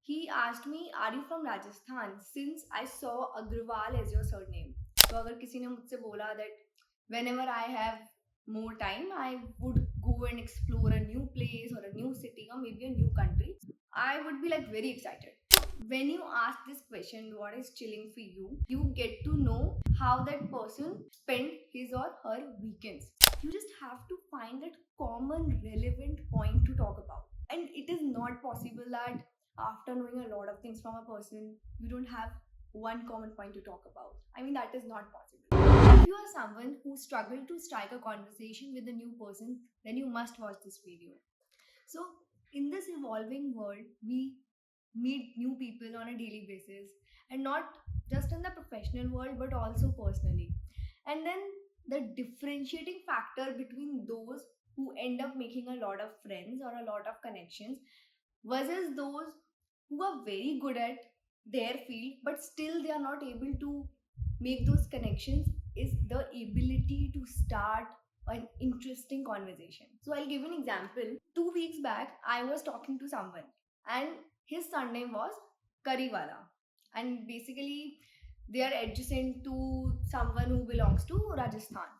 He asked me, "Are you from Rajasthan?" Since I saw Agrawal as your surname. So अगर किसी ने मुझसे बोला that whenever I have more time, I would go and explore a new place or a new city or maybe a new country, I would be like very excited. When you ask this question, what is chilling for you, you get to know how that person spent his or her weekends. You just have to find that common relevant point to talk about. And it is not possible that after knowing a lot of things from a person, you don't have one common point to talk about. I mean, that is not possible. If you are someone who struggled to strike a conversation with a new person, then you must watch this video. So, in this evolving world, we meet new people on a daily basis, and not just in the professional world but also personally. And then the differentiating factor between those who end up making a lot of friends or a lot of connections versus those who are very good at their field but still they are not able to make those connections is the ability to start an interesting conversation. So I'll give an example. 2 weeks back, I was talking to someone and his surname was Kariwala. And basically, they are adjacent to someone who belongs to Rajasthan.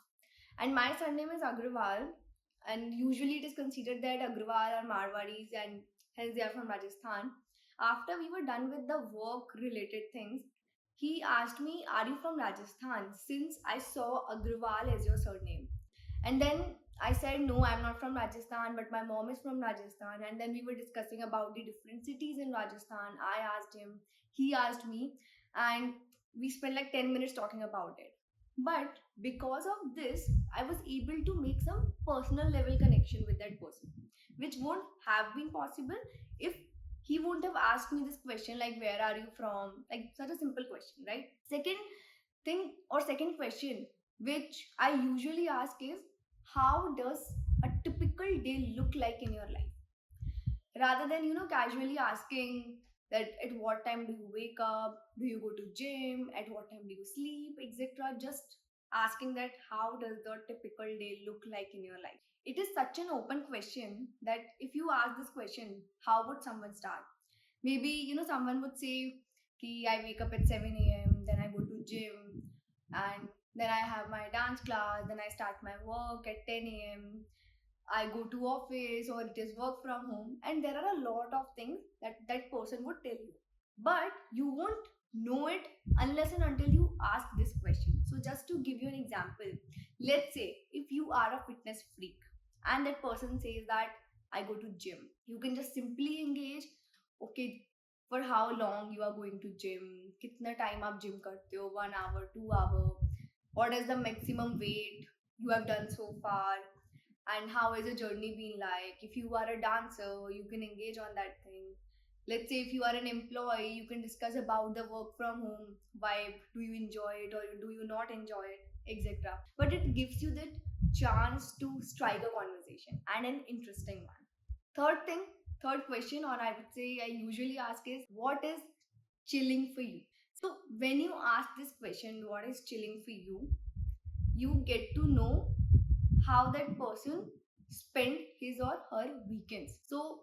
And my surname is Agrawal, and usually it is considered that Agrawal are Marwadis and hence they are from Rajasthan. After we were done with the work related things, he asked me, "Are you from Rajasthan?" Since I saw Agrawal as your surname. And then I said, "No, I'm not from Rajasthan, but my mom is from Rajasthan." And then we were discussing about the different cities in Rajasthan. I asked him, he asked me, and we spent like 10 minutes talking about it. But because of this, I was able to make some personal level connection with that person, which won't have been possible if he won't have asked me this question like, "Where are you from?" Like, such a simple question, right? Second thing or second question which I usually ask is, how does a typical day look like in your life? Rather than, casually asking that at what time do you wake up, do you go to gym, at what time do you sleep, etc. Just asking that how does the typical day look like in your life? It is such an open question that if you ask this question, how would someone start? Maybe, someone would say, Ki, I wake up at 7 a.m., then I go to gym, and then I have my dance class, then I start my work at 10 a.m. I go to office or it is work from home, and there are a lot of things that that person would tell you. But you won't know it unless and until you ask this question. So just to give you an example, let's say if you are a fitness freak and that person says that I go to gym, you can just simply engage, okay, for how long you are going to gym, kitna time aap gym karte ho, 1 hour, 2 hour, what is the maximum weight you have done so far, and how has the journey been like. If you are a dancer, you can engage on that thing. Let's say if you are an employee, you can discuss about the work from home vibe. Do you enjoy it or do you not enjoy it, etc. But it gives you that chance to strike a conversation and an interesting one. Third thing, third question, or I would say I usually ask is, what is chilling for you? So when you ask this question, what is chilling for you get to know how that person spent his or her weekends. So,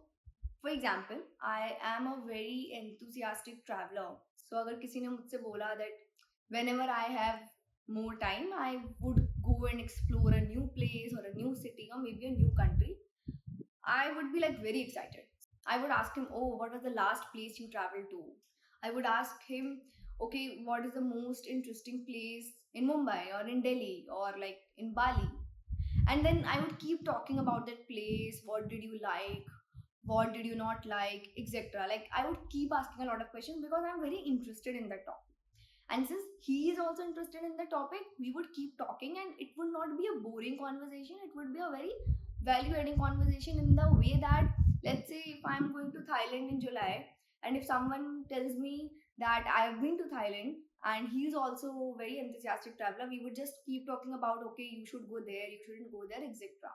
for example, I am a very enthusiastic traveler. So, अगर किसी ने मुझसे बोला that whenever I have more time, I would go and explore a new place or a new city or maybe a new country, I would be like very excited. I would ask him, "Oh, what was the last place you traveled to?" I would ask him, "Okay, what is the most interesting place in Mumbai or in Delhi or like in Bali?" And then I would keep talking about that place. What did you like? What did you not like? Etc. Like, I would keep asking a lot of questions because I'm very interested in that topic. And since he is also interested in the topic, we would keep talking and it would not be a boring conversation. It would be a very value adding conversation in the way that, let's say, if I'm going to Thailand in July, and if someone tells me that I have been to Thailand and he's also a very enthusiastic traveler, we would just keep talking about, okay, you should go there, you shouldn't go there, etc.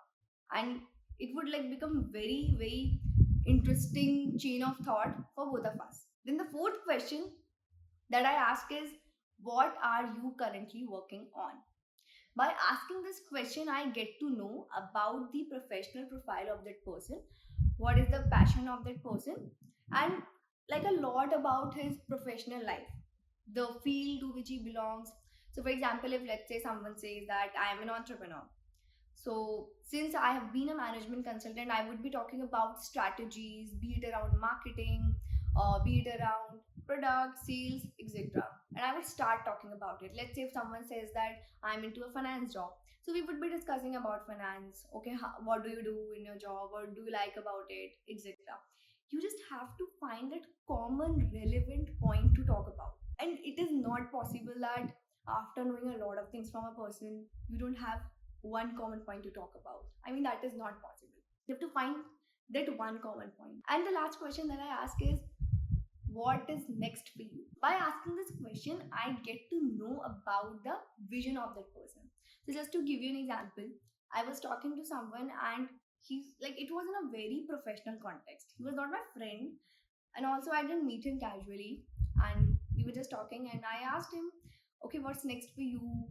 And it would like become very, very interesting chain of thought for both of us. Then the fourth question that I ask is, what are you currently working on? By asking this question, I get to know about the professional profile of that person, what is the passion of that person, and like a lot about his professional life, the field to which he belongs. So for example, if let's say someone says that I am an entrepreneur, so since I have been a management consultant, I would be talking about strategies, be it around marketing, be it around product sales, etc. And I would start talking about it. Let's say if someone says that I'm into a finance job, so we would be discussing about finance. Okay, what do you do in your job? What do you like about it, etc. You just have to find that common relevant point to talk about. And it is not possible that after knowing a lot of things from a person, you don't have one common point to talk about. I mean, that is not possible. You have to find that one common point. And the last question that I ask is, what is next for you? By asking this question, I get to know about the vision of that person. So, just to give you an example, I was talking to someone and he's like, it was in a very professional context. He was not my friend, and also I didn't meet him casually. And we were just talking, and I asked him, okay, what's next for you?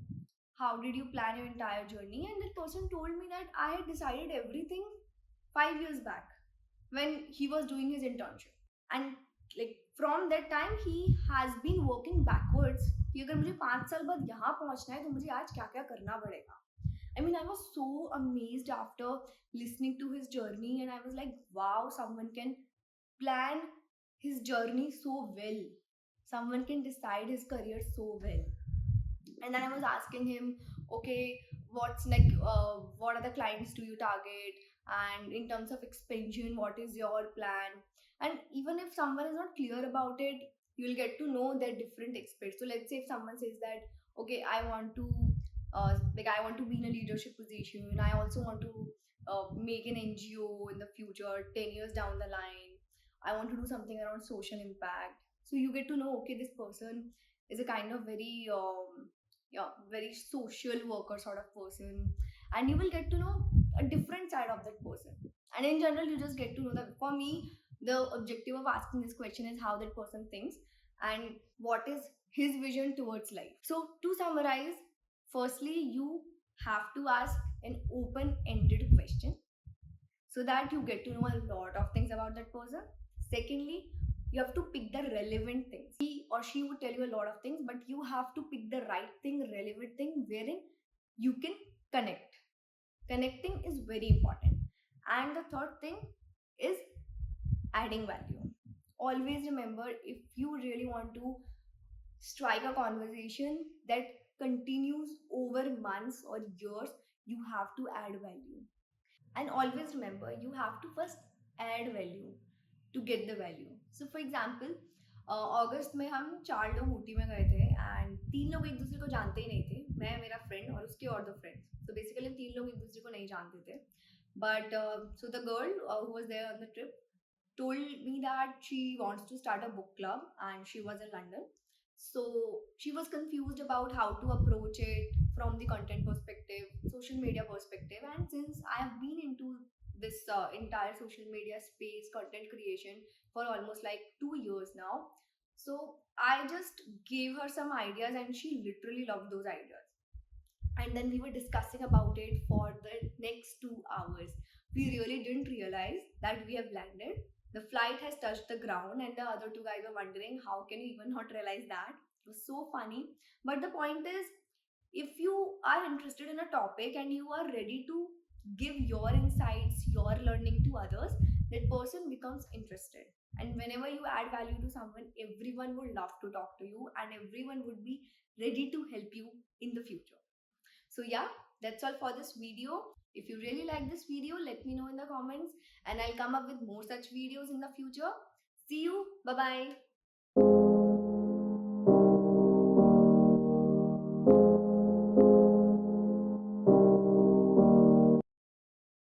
How did you plan your entire journey? And that person told me that I had decided everything 5 years back when he was doing his internship. And like from that time he has been working backwards कि अगर मुझे 5 साल बाद यहाँ पहुँचना है तो मुझे आज क्या क्या करना पड़ेगा. I mean, I was so amazed after listening to his journey, and I was like, wow, someone can plan his journey so well. Someone can decide his career so well. And then I was asking him, okay, what's like, what are the clients do you target? And in terms of expansion, what is your plan? And even if someone is not clear about it, you'll get to know their different experts. So let's say if someone says that, okay, I want to I want to be in a leadership position. I also want to make an NGO in the future, 10 years down the line. I want to do something around social impact. So you get to know, okay, this person is a kind of very yeah, very social worker sort of person, and you will get to know a different side of that person. And in general, you just get to know that. For me, the objective of asking this question is how that person thinks and what is his vision towards life. So to summarize, firstly, you have to ask an open-ended question so that you get to know a lot of things about that person. Secondly, you have to pick the relevant things. He or she would tell you a lot of things, but you have to pick the right thing, relevant thing, wherein you can connect. Connecting is very important. And the third thing is adding value. Always remember, if you really want to strike a conversation that continues over months or years, you have to add value. And always remember, you have to first add value to get the value. So for example, अगस्त में हम 4 लोग ऊटी में गए थे and 3 लोग एक दूसरे को जानते ही नहीं थे, मैं, मेरा फ्रेंड और उसके और 2 फ्रेंड्स. तो बेसिकली 3 लोग एक दूसरे को नहीं जानते थे. But so the girl who was there on the trip told me that she wants to start a book club and she was in London. So she was confused about how to approach it from the content perspective, social media perspective. And since I have been into this entire social media space, content creation, for almost like 2 years now, so I just gave her some ideas and she literally loved those ideas. And then we were discussing about it for the next 2 hours. We really didn't realize that we have landed. The flight has touched the ground, and the other 2 guys were wondering how can you even not realize that. It was so funny. But the point is, if you are interested in a topic and you are ready to give your insights, your learning to others, that person becomes interested. And whenever you add value to someone, everyone would love to talk to you and everyone would be ready to help you in the future. So yeah, that's all for this video. If you really like this video, let me know in the comments and I'll come up with more such videos in the future. See you. Bye bye.